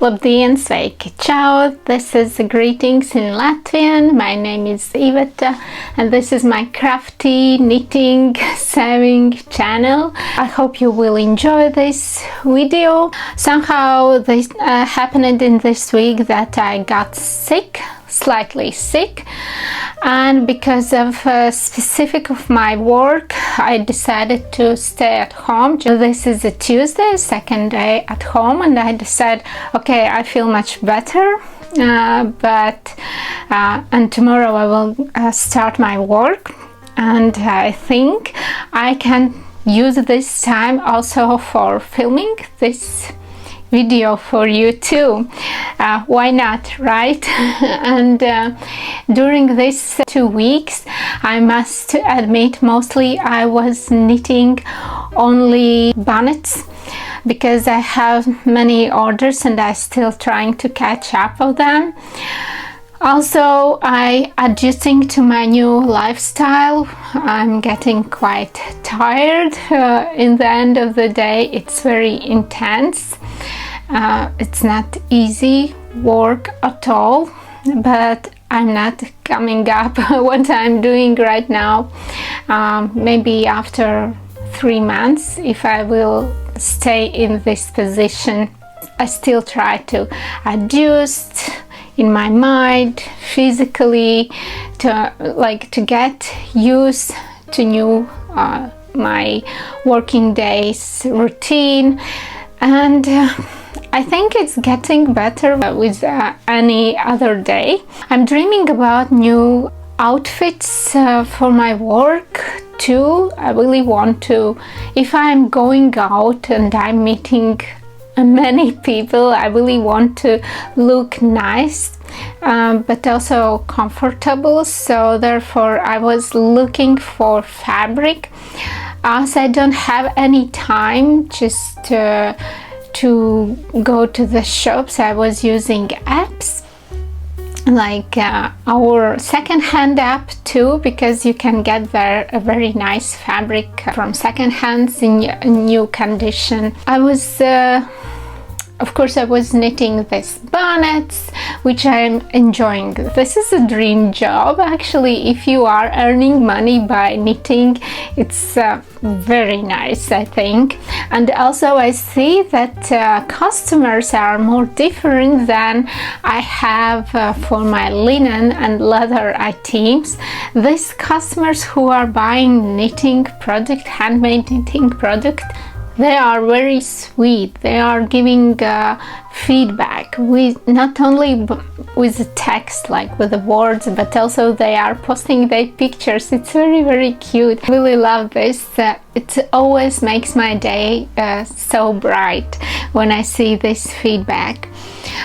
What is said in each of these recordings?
Labdien, sveiki, ciao! This is Greetings in Latvian. My name is Iveta and this is my crafty knitting sewing channel. I hope you will enjoy this video. Somehow this happened in this week that I got sick, slightly sick, and because of a specific of my work I decided to stay at home. This is a Tuesday, second day at home, and I decided, okay, I feel much better, and tomorrow I will start my work, and I think I can use this time also for filming this video for you too. Why not, right? And during these 2 weeks, I must admit, mostly I was knitting only bonnets because I have many orders and I'm still trying to catch up on them. Also, I adjusting to my new lifestyle. I'm getting quite tired. In the end of the day, it's very intense. It's not easy work at all, but I'm not coming up what I'm doing right now. Maybe after 3 months, if I will stay in this position, I still try to adjust in my mind, physically, to get used to new my working days routine, and I think it's getting better with any other day. I'm dreaming about new outfits for my work too. I really want to, if I'm going out and I'm meeting many people, I really want to look nice, but also comfortable. So therefore I was looking for fabric. As I don't have any time just to go to the shops, I was using apps like our second-hand app too, because you can get there a very nice fabric from second hands in new condition. I was of course I was knitting these bonnets, which I'm enjoying. This is a dream job actually. If you are earning money by knitting, it's very nice, I think. And also I see that customers are more different than I have for my linen and leather items. These customers who are buying knitting product, handmade knitting product, they are very sweet. They are giving feedback with not only with the text, like with the words, but also they are posting their pictures. It's very cute. I really love this. It always makes my day so bright when I see this feedback.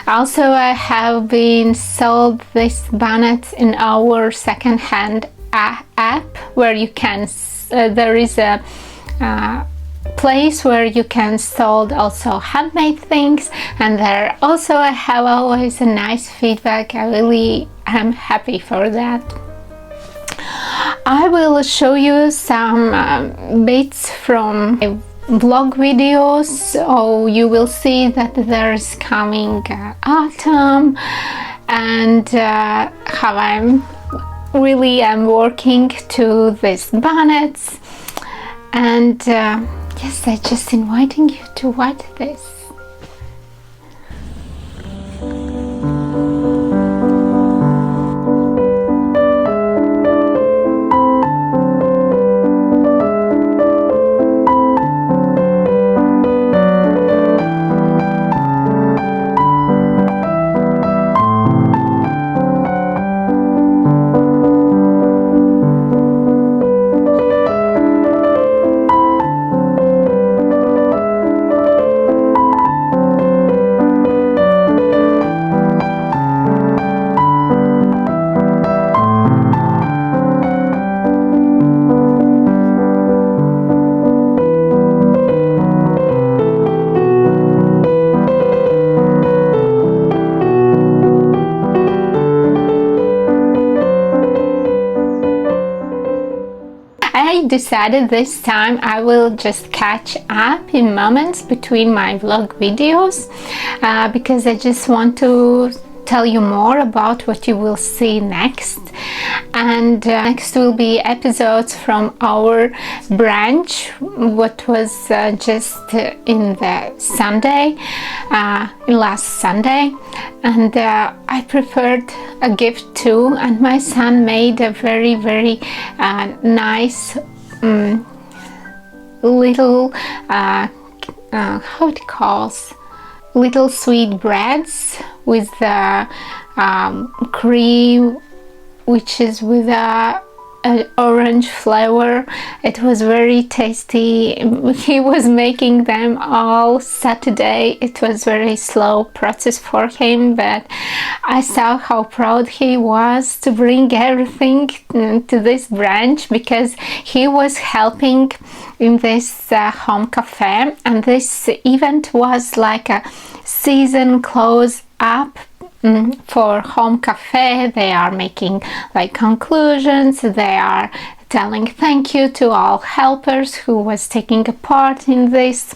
Also, I have been sold this bonnet in our second-hand app, where you can there is a place where you can sell also handmade things, and there also I have always a nice feedback. I really am happy for that. I will show you some bits from vlog videos, so you will see that there's coming autumn, and how I'm working to these bonnets, and yes, I'm just inviting you to watch this. decided this time I will just catch up in moments between my vlog videos, because I just want to tell you more about what you will see next. And next will be episodes from our brunch, what was just in the Sunday, last Sunday. And I prepared a gift too, and my son made a very nice little how it calls, little sweet breads with cream, which is with an orange flavor. It was very tasty. He was making them all Saturday. It was very slow process for him, but I saw how proud he was to bring everything to this brunch, because he was helping in this home cafe, and this event was like a season close up for home cafe. They are making like conclusions, they are telling thank you to all helpers who was taking a part in this.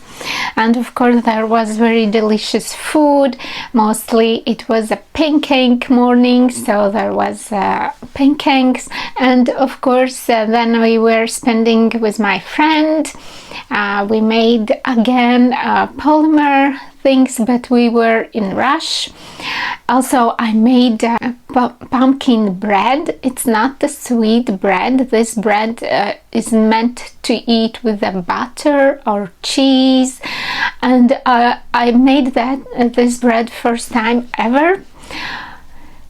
And of course there was very delicious food. Mostly it was a pancake morning, so there was pancakes. And of course then we were spending with my friend. We made again polymer things, but we were in rush. Also I made pumpkin bread. It's not the sweet bread. This bread is meant to eat with the butter or cheese, and I made this bread first time ever.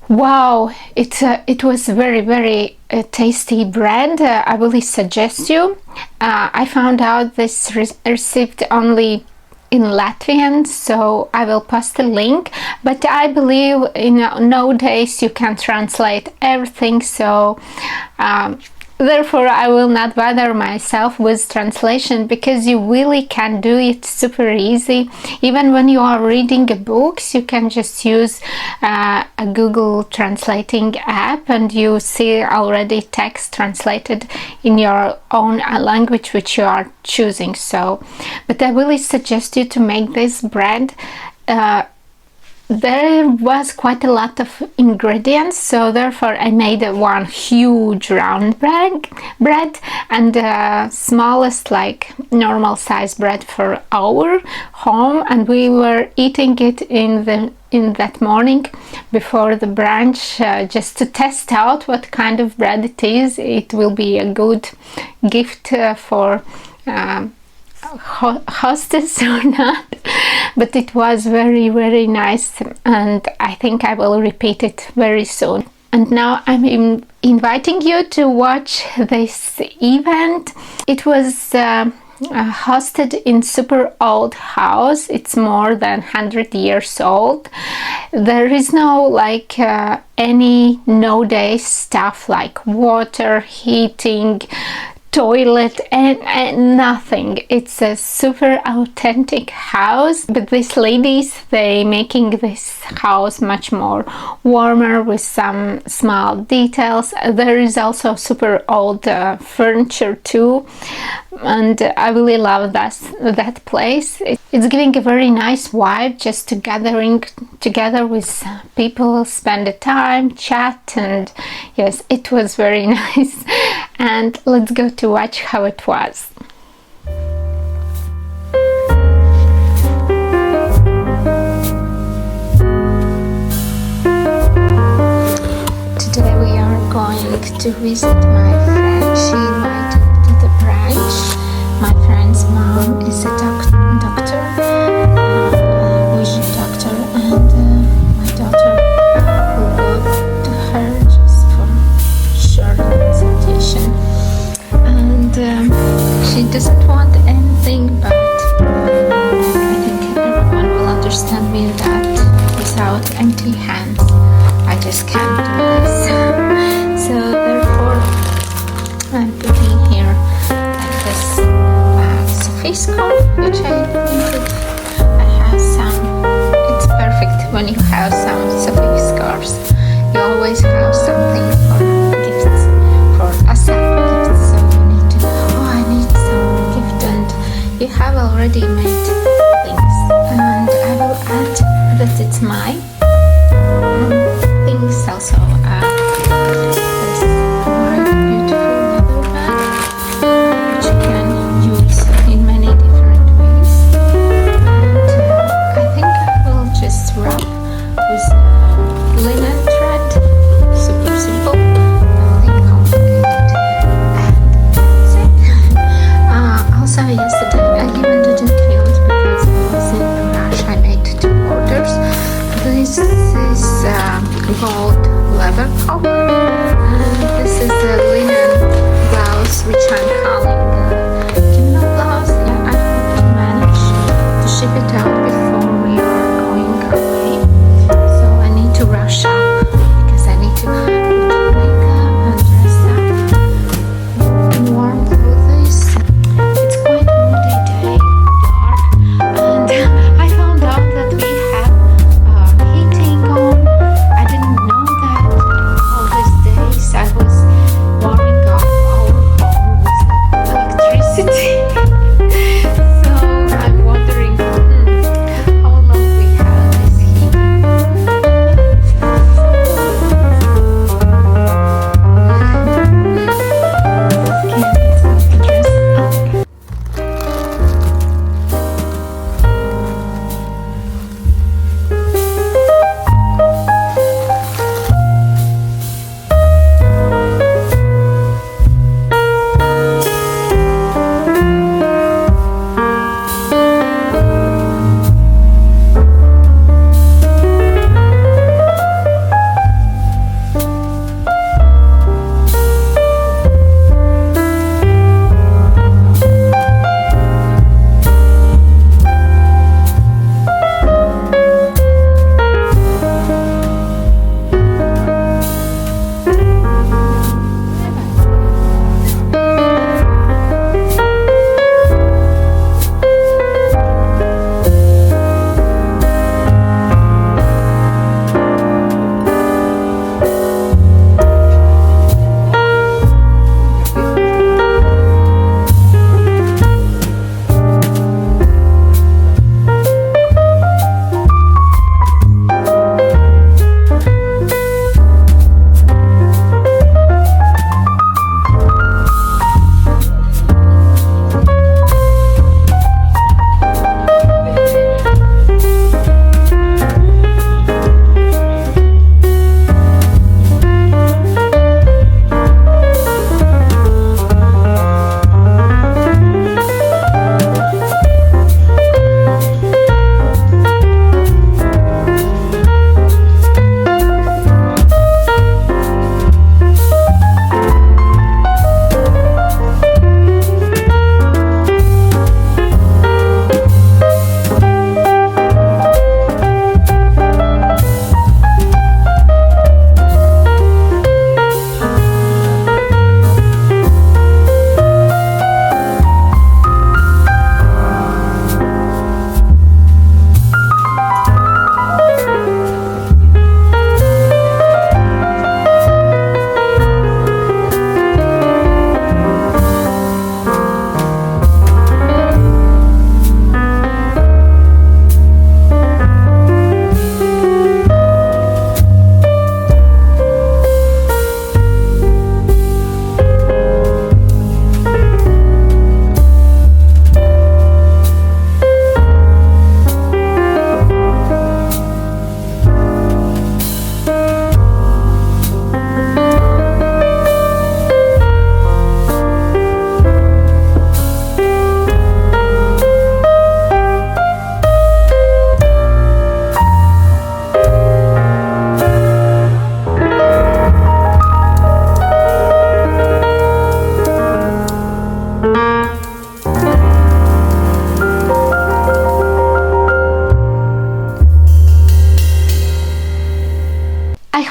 Wow, it was very tasty bread. I really suggest you. I found out this recipe only in Latvian, so I will post a link, but I believe nowadays you can translate everything, so therefore I will not bother myself with translation, because you really can do it super easy. Even when you are reading books, you can just use a Google translating app and you see already text translated in your own language which you are choosing. So, but I really suggest you to make this bread. There was quite a lot of ingredients, so therefore I made one huge round bread and smallest like normal size bread for our home, and we were eating it in that morning before the brunch, just to test out what kind of bread it is. It will be a good gift for hostess or not, but it was very nice, and I think I will repeat it very soon. And now I'm inviting you to watch this event. It was hosted in super old house. It's more than 100 years old. There is no like any nowadays stuff like water, heating, toilet and nothing. It's a super authentic house, but these ladies, they making this house much more warmer with some small details. There is also super old furniture too, and I really love that place. It's giving a very nice vibe, just to gathering together with people, spend the time, chat, and yes, it was very nice. And let's go to watch how it was. Today we are going to visit my friend. She invited me to the brunch. My friend's mom is a doctor, vision doctor, and my daughter will go to her just for short consultation. And she doesn't want anything, but I think everyone will understand me that without empty hands I just can't do this. So therefore I'm putting here like this face scarf which I wanted. I have some. It's perfect when you have some Sophie scarves. You always have something for gifts, for Asa gifts, so you need to. that's mine. Things also this white beautiful leather bag, which you can use in many different ways. And I think I will just wrap with linen thread. Super simple, nothing complicated. And that's it. Also yesterday I even didn't feel it because I was in a rush. I made 2 orders. This is gold leather coat. This is the linen blouse, which I'm calling kimono blouse. Yeah, I hope to manage to ship it out before we are going away. So I need to rush up because I need to put makeup and dress up in warm clothes. It's quite moody day, dark, and I found out that we have heating on. I didn't know that all these days. I was warming up our home with electricity. So I'm wondering how long we have this heating. Okay, it's not dress up.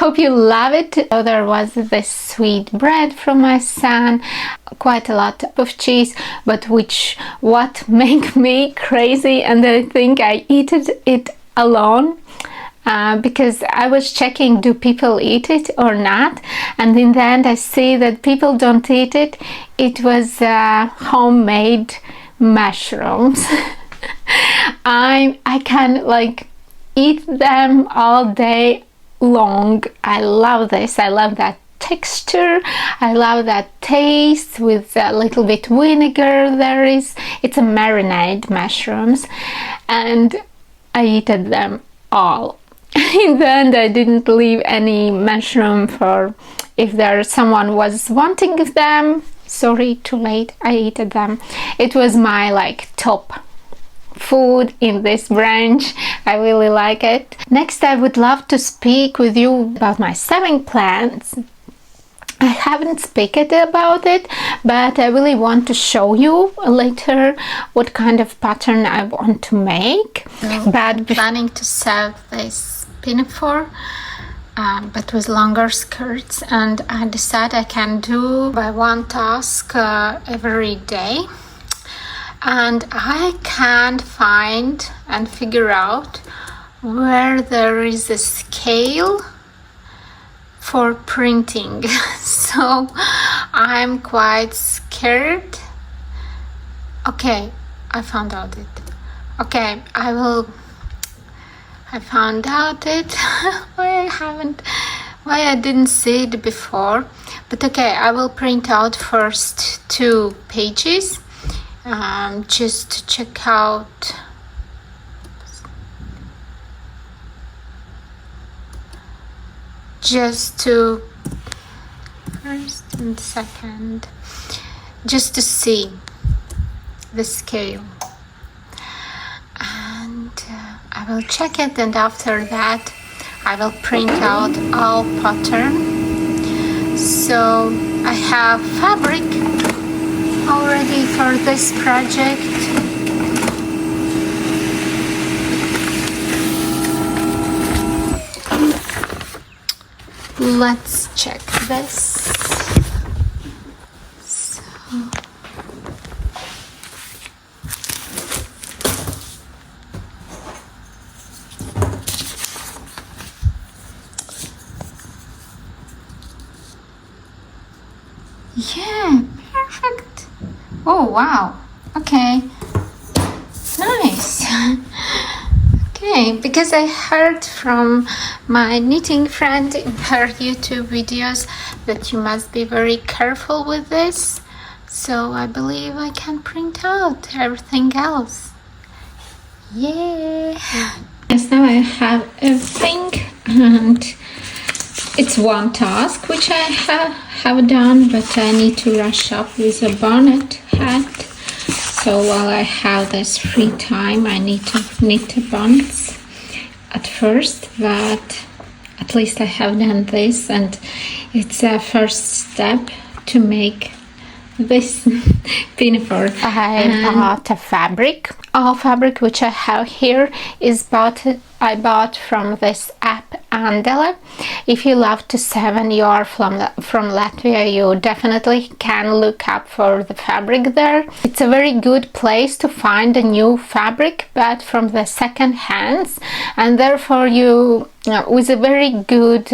hope you love it. So there was this sweet bread from my son, quite a lot of cheese, but what made me crazy, and I think I eat it alone. Because I was checking, do people eat it or not, and in the end I see that people don't eat it. It was homemade mushrooms. I can eat them all day long. I love this. I love that texture. I love that taste with a little bit vinegar. It's a marinade mushrooms, and I ate them all. In the end, I didn't leave any mushroom for if someone was wanting them. Sorry, too late. I ate them. It was my like top food in this brunch. I really like it. Next, I would love to speak with you about my saving plans. I haven't spoken about it, but I really want to show you later what kind of pattern I want to make. But I'm planning to sew this pinafore, but with longer skirts, and I decided I can do by one task every day. And I can't find and figure out where there is a scale for printing. So I'm quite scared. Okay, I found out it. Okay, I found out it. why I didn't see it before. But okay, I will print out first 2 pages just to check out. Just to first and second, just to see the scale, and I will check it, and after that I will print out all pattern. So I have fabric already for this project. Let's check this. So, yeah, perfect. Oh wow. Okay. Nice. Okay, because I heard from my knitting friend in her YouTube videos that you must be very careful with this, so I believe I can print out everything else. Yeah. Yes, now I have everything, and it's one task which I have done, but I need to rush up with a bonnet hat. So while I have this free time, I need to knit the bonnets at first, but at least I have done this, and it's a first step to make this pinafore. I bought a fabric. All fabric which I have here is I bought from this app Andela. If you love to sew and you are from Latvia, you definitely can look up for the fabric there. It's a very good place to find a new fabric, but from the second hands, and therefore you with a very good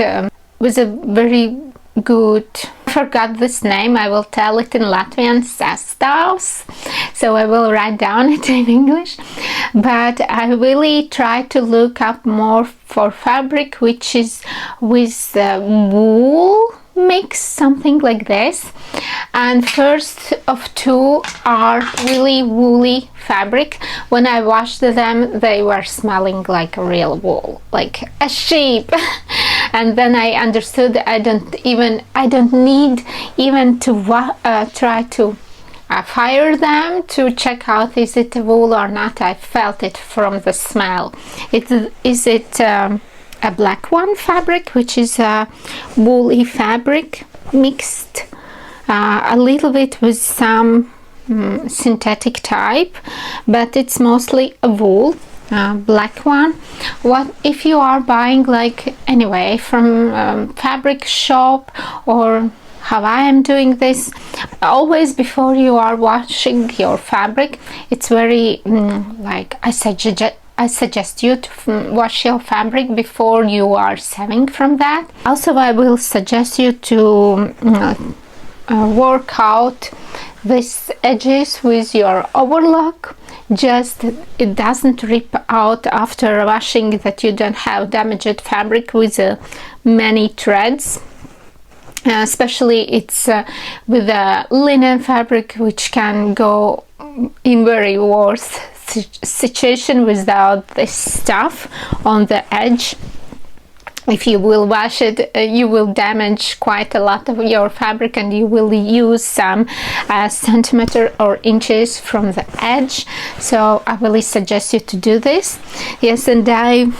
I forgot this name. I will tell it in Latvian, sastāvs, so I will write down it in English. But I really try to look up more for fabric which is with wool mix, something like this. And first of 2 are really woolly fabric. When I washed them, they were smelling like real wool, like a sheep. And then I understood I don't need even to try to fire them to check out is it wool or not. I felt it from the smell. Is it a black one fabric, which is a woolly fabric mixed a little bit with some synthetic type, but it's mostly a wool. Black one. What if you are buying like anyway from fabric shop, or how I am doing this, always before you are washing your fabric, it's very like I suggest you to wash your fabric before you are sewing from that. Also, I will suggest you to work out these edges with your overlock just it doesn't rip out after washing, that you don't have damaged fabric with many threads. Especially it's with a linen fabric, which can go in very worse situation without this stuff on the edge. If you will wash it, you will damage quite a lot of your fabric, and you will use some centimeter or inches from the edge. So I really suggest you to do this. Yes, and I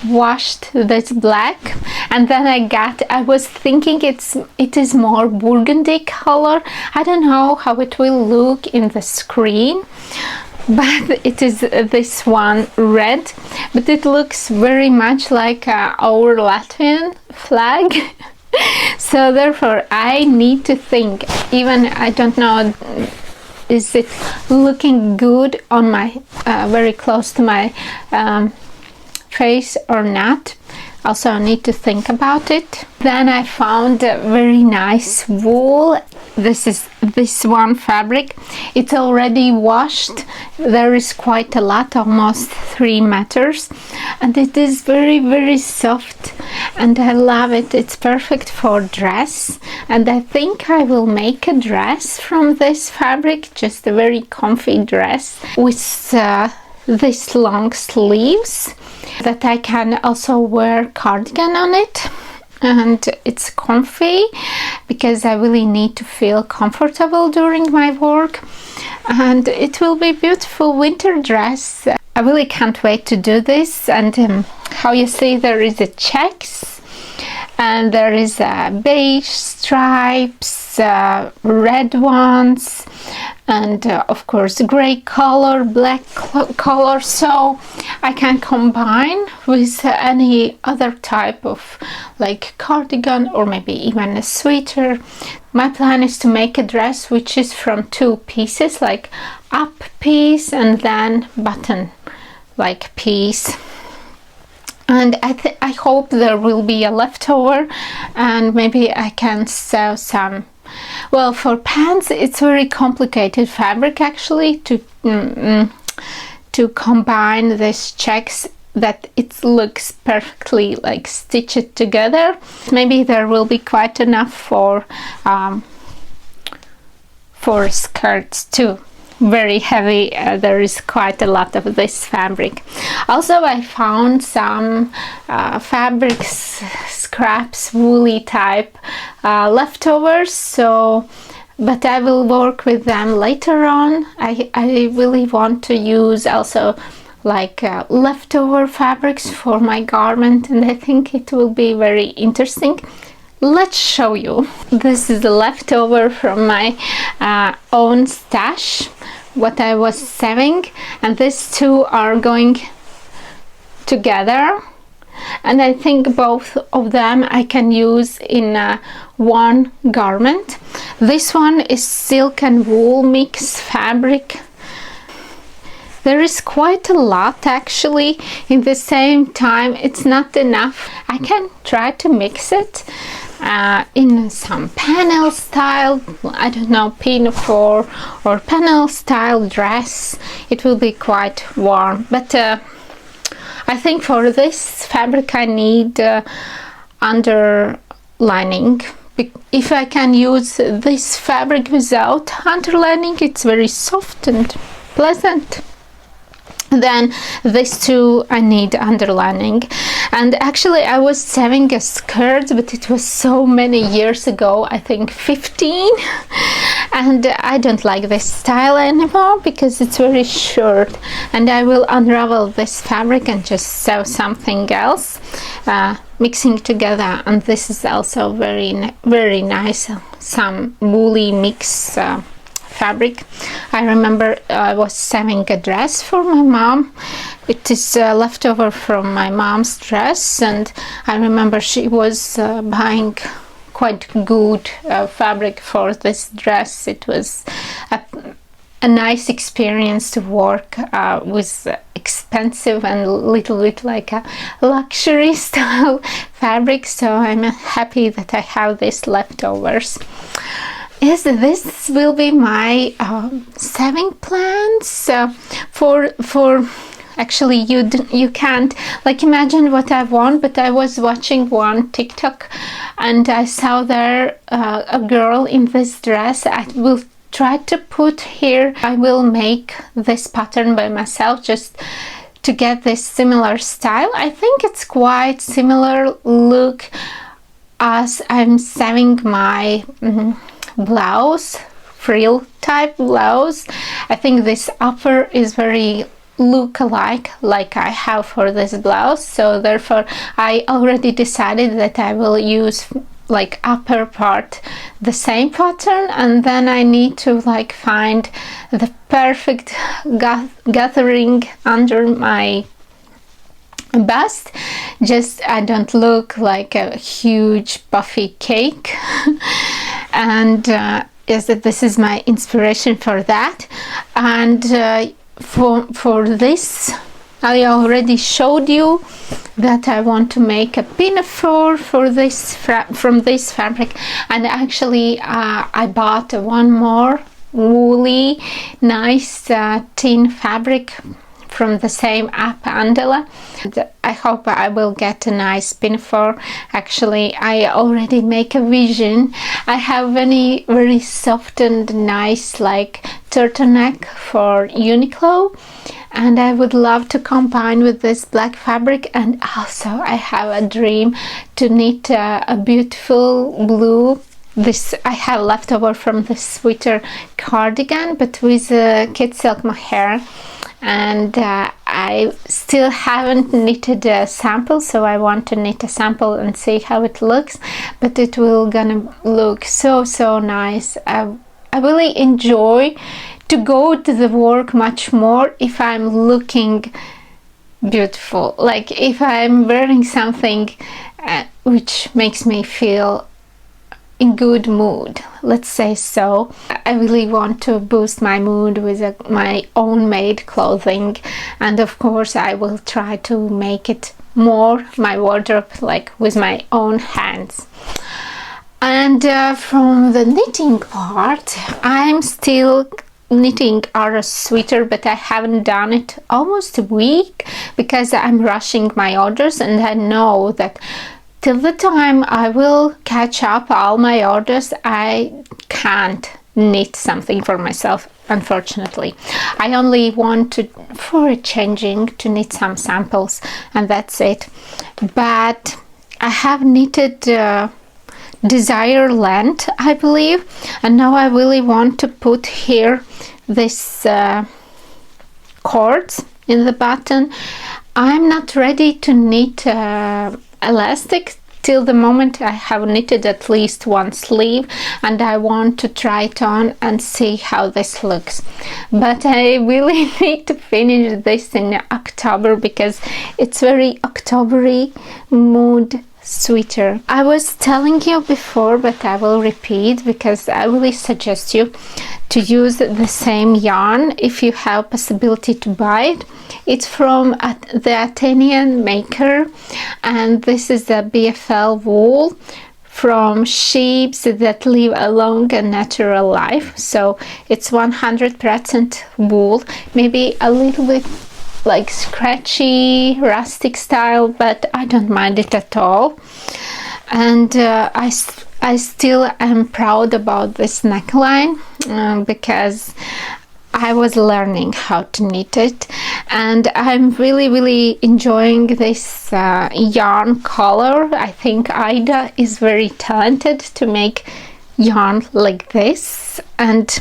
washed this black, and then I was thinking it is more burgundy color. I don't know how it will look in the screen, but it is this one red, but it looks very much like our Latvian flag. So therefore I need to think, even I don't know, is it looking good on my very close to my face or not. Also I need to think about it. Then I found a very nice wool. This is this one fabric. It's already washed. There is quite a lot, almost 3 meters, and it is very, very soft, and I love it. It's perfect for dress, and I think I will make a dress from this fabric, just a very comfy dress with these long sleeves that I can also wear cardigan on it, and it's comfy because I really need to feel comfortable during my work, and it will be beautiful winter dress. I really can't wait to do this. And how you see, there is a checks, and there is beige stripes, red ones, and of course gray color, black color, so I can combine with any other type of like cardigan or maybe even a sweater. My plan is to make a dress which is from 2 pieces, like up piece and then button like piece. And I hope there will be a leftover, and maybe I can sew some. Well, for pants it's very complicated fabric actually to combine these checks that it looks perfectly like stitched together. Maybe there will be quite enough for skirts too. Very heavy. There is quite a lot of this fabric. Also I found some fabrics, scraps, woolly type leftovers, so but I will work with them later on. I really want to use also like leftover fabrics for my garment, and I think it will be very interesting. Let's show you. This is the leftover from my own stash, what I was saving, and these 2 are going together, and I think both of them I can use in one garment. This one is silk and wool mix fabric. There is quite a lot actually. In the same time it's not enough. I can try to mix it in some panel style, I don't know, pinafore or panel style dress. It will be quite warm, but I think for this fabric I need underlining. If I can use this fabric without underlining, it's very soft and pleasant. Then these 2 I need underlining. And actually I was saving a skirt, but it was so many years ago, I think 15, and I don't like this style anymore because it's very short, and I will unravel this fabric and just sew something else, mixing together. And this is also very, very nice, some woolly mix fabric. I remember I was sewing a dress for my mom. It is leftover from my mom's dress, and I remember she was buying quite good fabric for this dress. It was a nice experience to work with expensive and little bit like a luxury style fabric, so I'm happy that I have these leftovers. is this will be my saving plans for actually you can't like imagine what I want, but I was watching one TikTok and I saw there a girl in this dress. I will try to put here, I will make this pattern by myself just to get this similar style. I think it's quite similar look as I'm saving my blouse, frill type blouse. I think this upper is very look alike like I have for this blouse, so therefore I already decided that I will use like upper part the same pattern, and then I need to like find the perfect gathering under my bust, just I don't look like a huge puffy cake. And yes, this is my inspiration for that. And for this I already showed you that I want to make a pinafore for this from this fabric, and actually I bought one more woolly nice thin fabric from the same app, Andela. I hope I will get a nice pinafore. Actually, I already make a vision. I have very soft and nice like turtleneck for Uniqlo, and I would love to combine with this black fabric. And also I have a dream to knit a beautiful blue, this I have leftover from the sweater cardigan, but with kid silk mohair. And I still haven't knitted a sample, so I want to knit a sample and see how it looks, but it will gonna look so nice. I really enjoy to go to the work much more if I'm looking beautiful, like if I'm wearing something which makes me feel in good mood, let's say so. I really want to boost my mood with my own made clothing, and of course I will try to make it more my wardrobe like with my own hands. And from the knitting part, I'm still knitting our sweater, but I haven't done it almost a week because I'm rushing my orders, and I know that till the time I will catch up all my orders, I can't knit something for myself, unfortunately. I only want to, for changing, to knit some samples, and that's it. But I have knitted Desire Length, I believe, and now I really want to put here this cords in the button. I'm not ready to knit elastic till the moment I have knitted at least one sleeve, and I want to try it on and see how this looks. But I really need to finish this in October because it's very Octobery mood sweater. I was telling you before, but I will repeat because I really suggest you to use the same yarn if you have possibility to buy it. It's from the Athenian maker, and this is a BFL wool from sheep that live a long and natural life. So it's 100% wool, maybe a little bit like scratchy rustic style, but I don't mind it at all. And I still am proud about this neckline because I was learning how to knit it, and I'm really enjoying this yarn color. I think Ida is very talented to make yarn like this, and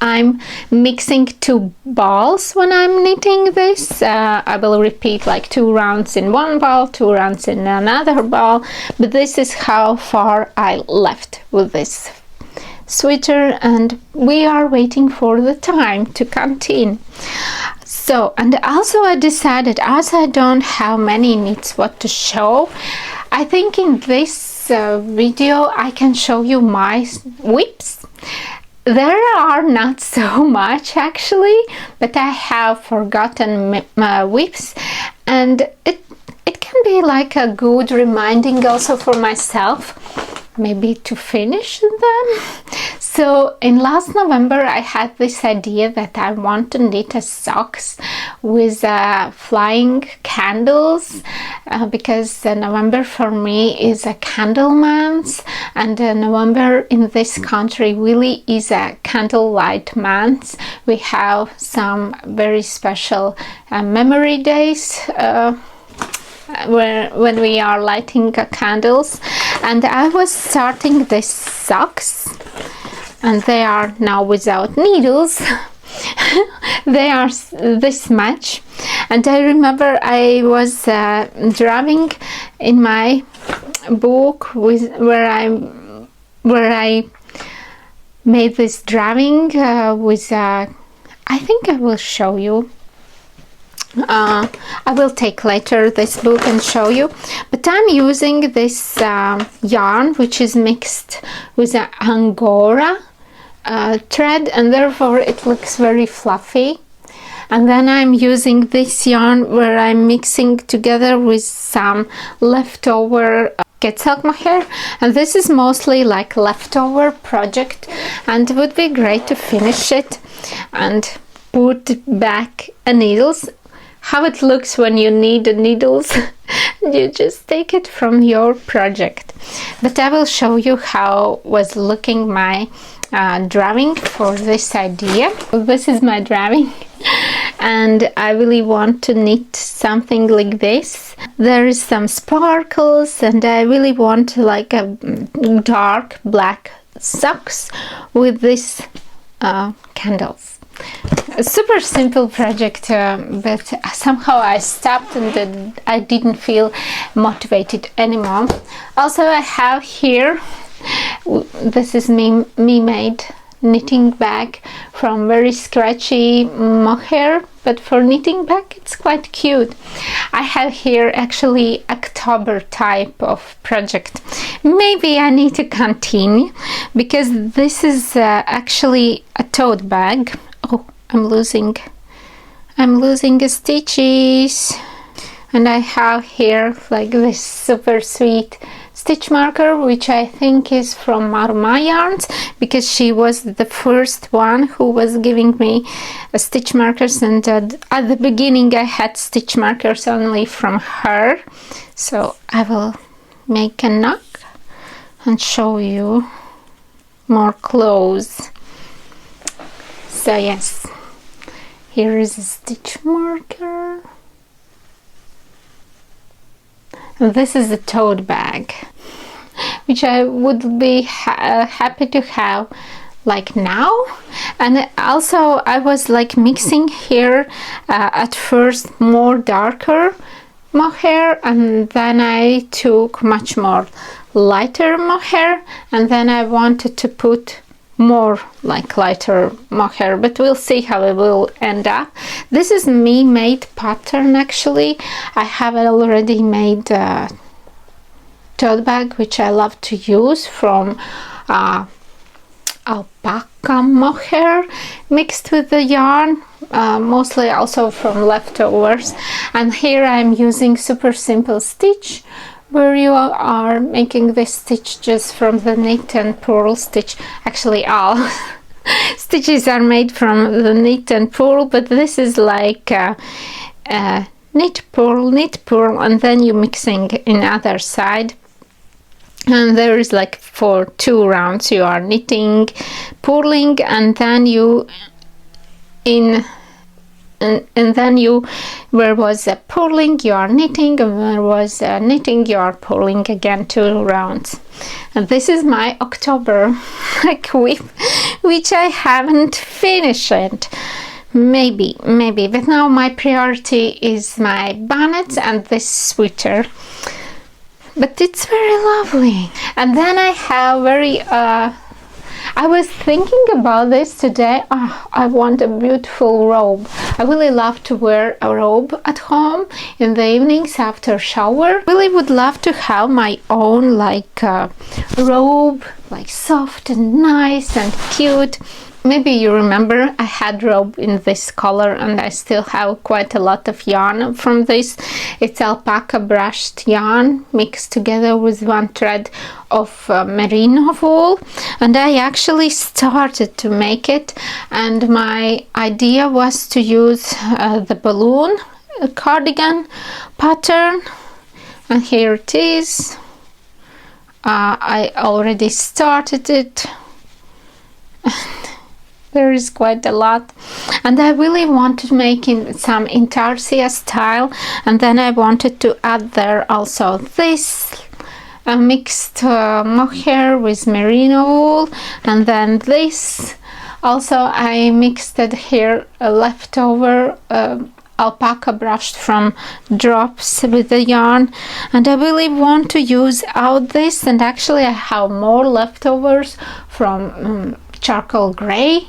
I'm mixing two balls when I'm knitting this. I will repeat like 2 rounds in one ball, 2 rounds in another ball, but this is how far I left with this sweater, and we are waiting for the time to continue. So, and also I decided, as I don't have many knits what to show, I think in this video I can show you my whips. There are not so much actually, but I have forgotten whips, and it can be like a good reminding also for myself maybe to finish them. So in last November I had this idea that I want to knit a socks with flying candles, because November for me is a candle month, and November in this country really is a candlelight month. We have some very special memory days when we are lighting candles, and I was starting these socks, and they are now without needles. They are this much, and I remember I was drawing in my book where I made this drawing with I think I will show you. I will take later this book and show you, but I'm using this yarn which is mixed with an Angora thread, and therefore it looks very fluffy. And then I'm using this yarn where I'm mixing together with some leftover silk mohair, and this is mostly like leftover project, and it would be great to finish it and put back needles. How it looks when you need the needles. You just take it from your project. But I will show you how was looking my drawing for this idea. This is my drawing, and I really want to knit something like this. There is some sparkles, and I really want like a dark black socks with this candles. A super simple project, but somehow I stopped and I didn't feel motivated anymore. Also, I have here, this is me made knitting bag from very scratchy mohair, but for knitting bag it's quite cute. I have here actually October type of project. Maybe I need to continue, because this is actually a tote bag. Oh, I'm losing the stitches, and I have here like this super sweet stitch marker, which I think is from Marma Yarns, because she was the first one who was giving me stitch markers, and at the beginning I had stitch markers only from her. So I will make a knock and show you more close. So yes, here is a stitch marker, and this is a tote bag, which I would be happy to have like now. And also I was like mixing here at first more darker mohair, and then I took much more lighter mohair, and then I wanted to put more like lighter mohair, but we'll see how it will end up. This is me made pattern. Actually, I have already made a tote bag which I love to use from alpaca mohair mixed with the yarn, mostly also from leftovers. And here I'm using super simple stitch, where you are making this stitch just from the knit and purl stitch. Actually all stitches are made from the knit and purl, but this is like knit purl, and then you mixing in other side. And there is like for 2 rounds you are knitting, purling, and then you and then you, where was a purling, you are knitting, and where was knitting, you are purling again, 2 rounds. And this is my October like whip, which I haven't finished. Maybe, but now my priority is my bonnets and this sweater. But it's very lovely. And then I have very I was thinking about this today. I want a beautiful robe. I really love to wear a robe at home in the evenings after shower. Really would love to have my own like robe, like soft and nice and cute. maybe you remember I had robe in this color, and I still have quite a lot of yarn from this. It's alpaca brushed yarn mixed together with one thread of merino wool, and I actually started to make it, and my idea was to use the balloon cardigan pattern, and here it is. I already started it. There is quite a lot, and I really wanted to make some intarsia style, and then I wanted to add there also this mixed mohair with merino wool, and then this also I mixed it here leftover alpaca brushed from drops with the yarn, and I really want to use out this, and actually I have more leftovers from charcoal gray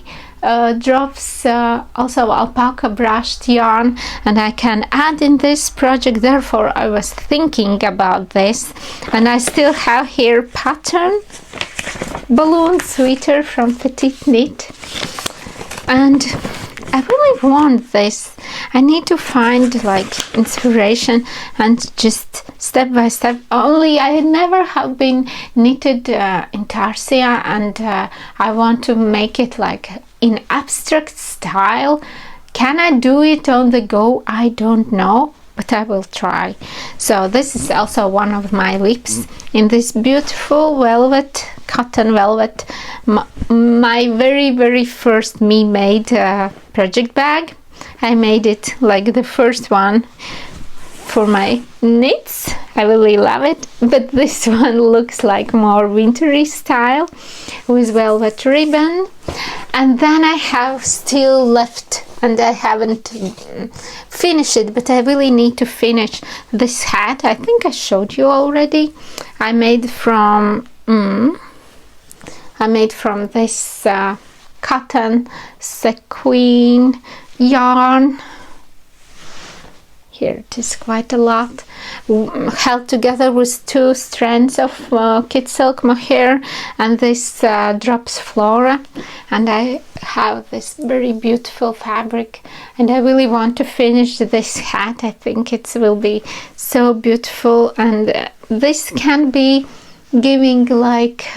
drops, also alpaca brushed yarn, and I can add in this project. Therefore I was thinking about this, and I still have here pattern balloon sweater from Petite Knit, and I really want this. I need to find like inspiration and just step by step. Only I never have been knitted intarsia, and I want to make it like in abstract style. Can I do it on the go? I don't know, but I will try. So this is also one of my whips in this beautiful velvet, cotton velvet, my very first me made project bag. I made it like the first one for my knits. I really love it, but this one looks like more wintry style with velvet ribbon. And then I have still left, and I haven't finished it, but I really need to finish this hat. I think I showed you already. I made from this cotton sequin yarn. Here it is, quite a lot, held together with 2 strands of kid silk mohair and this drops flora, and I have this very beautiful fabric, and I really want to finish this hat. I think it will be so beautiful, and this can be giving like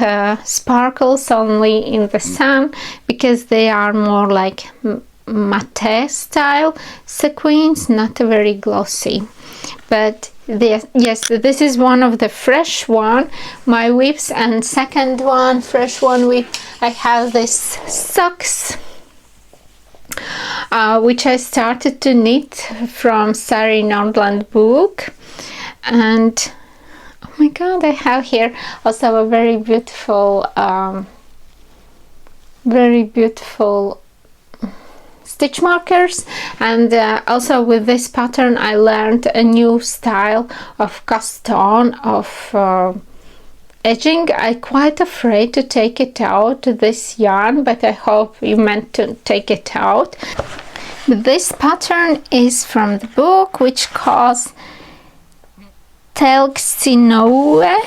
sparkles only in the sun, because they are more like matte style sequins, not very glossy. But yes, this is one of the fresh one, my whips, and second one, fresh one whip, I have this socks which I started to knit from Sari Nordland book. And oh my god, I have here also a very beautiful stitch markers, and also with this pattern I learned a new style of cast on of edging. I'm quite afraid to take it out, this yarn, but I hope you meant to take it out. This pattern is from the book, which calls Telxinoe.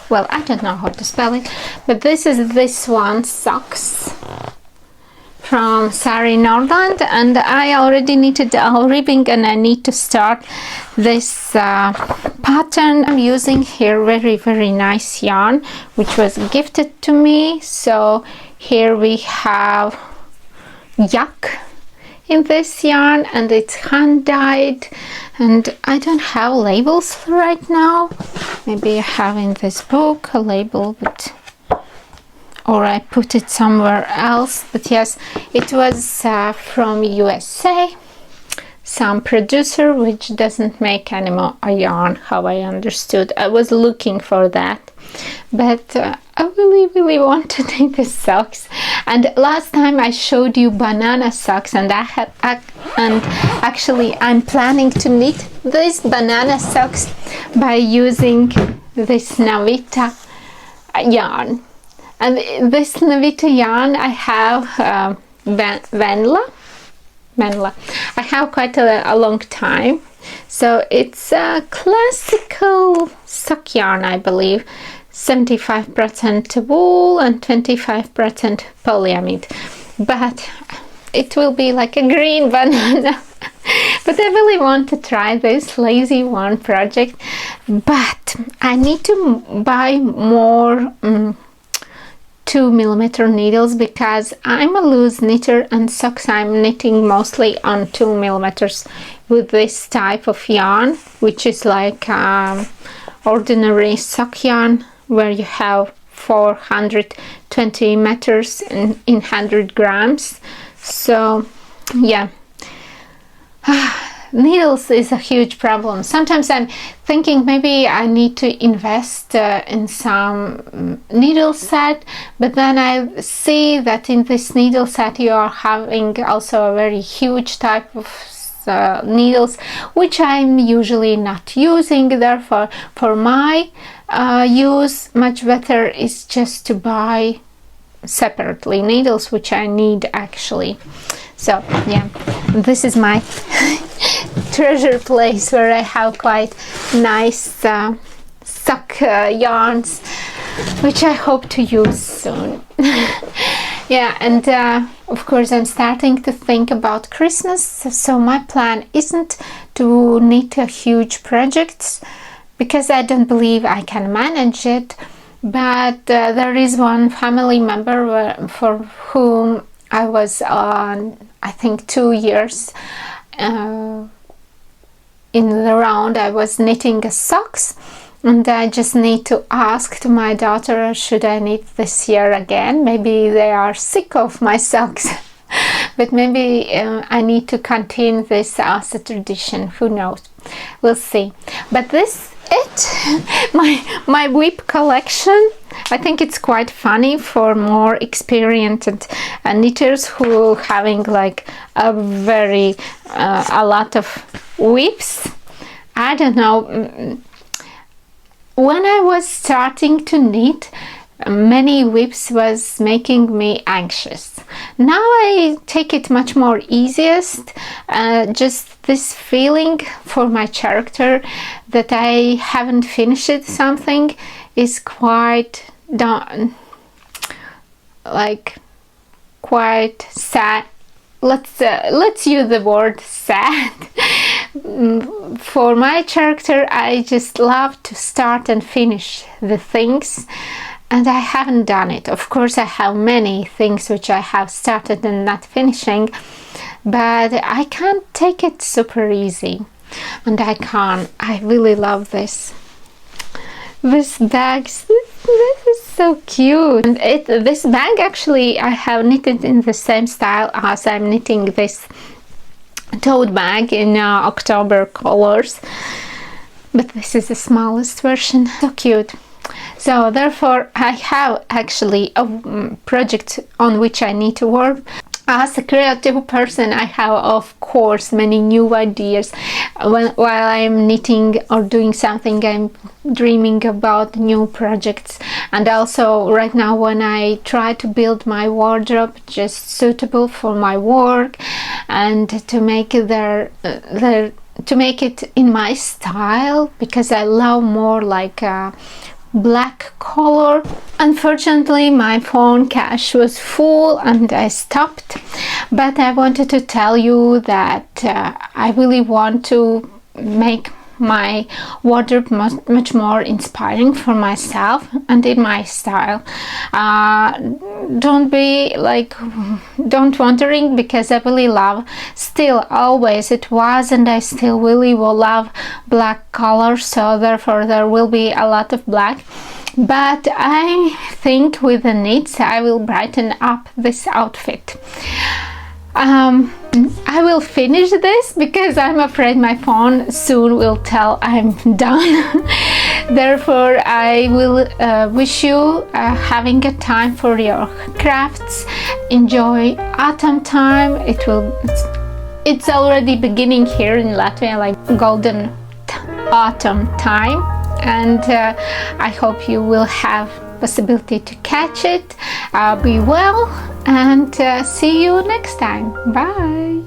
Well, I don't know how to spell it, but this is this one, socks from Sari Nordland, and I already knitted all ribbing, and I need to start this pattern. I'm using here very nice yarn which was gifted to me. So here we have yak in this yarn, and it's hand dyed, and I don't have labels right now. Maybe I have in this book a label, but or I put it somewhere else. But yes, it was from USA, some producer which doesn't make anymore a yarn, how I understood. I was looking for that, but I really want to knit the socks. And last time I showed you banana socks, and actually I'm planning to knit these banana socks by using this Iveta yarn. And this Iveta yarn I have Venla. I have quite a long time, so it's a classical sock yarn, I believe. 75% wool and 25% polyamide. but it will be like a green banana. But I really want to try this lazy one project, but I need to buy more 2mm needles, because I'm a loose knitter and socks I'm knitting mostly on 2mm with this type of yarn, which is like ordinary sock yarn, where you have 420 meters in 100 grams. So yeah, needles is a huge problem. Sometimes I'm thinking maybe I need to invest in some needle set, but then I see that in this needle set you are having also a very huge type of needles, which I'm usually not using. Therefore, for my use, much better is just to buy separately needles, which I need actually. So yeah, this is my treasure place where I have quite nice sock yarns, which I hope to use soon. Yeah, and of course I'm starting to think about Christmas, so my plan isn't to knit a huge project, because I don't believe I can manage it. But there is one family member for whom I was on, I think, 2 years in the round I was knitting socks, and I just need to ask to my daughter, should I knit this year again? Maybe they are sick of my socks. But maybe I need to continue this as a tradition, who knows, we'll see. But this my whip collection. I think it's quite funny for more experienced knitters who having like a lot of whips. I don't know, when I was starting to knit, many whips was making me anxious. Now I take it much more easiest, just this feeling for my character that I haven't finished something is quite quite sad. Let's use the word sad. For my character, I just love to start and finish the things, and I haven't done it. Of course, I have many things which I have started and not finishing, but I can't take it super easy, and I really love this. This bag, this is so cute. And this bag actually I have knitted in the same style as I'm knitting this tote bag in October colors, but this is the smallest version. So cute. So therefore I have actually a project on which I need to work. As a creative person, I have of course many new ideas. While I'm knitting or doing something, I'm dreaming about new projects. And also right now when I try to build my wardrobe just suitable for my work and to make it to make it in my style, because I love more like black color. Unfortunately, my phone cache was full and I stopped, but I wanted to tell you that I really want to make my wardrobe much more inspiring for myself and in my style. Don't wondering, because I really love, still always it was, and I still really will love black color, so therefore there will be a lot of black. But I think with the knits I will brighten up this outfit. I will finish this because I'm afraid my phone soon will tell I'm done. Therefore I will wish you having a time for your crafts. Enjoy autumn time. It's already beginning here in Latvia, like golden autumn time, and I hope you will have possibility to catch it. Be well, and see you next time. Bye.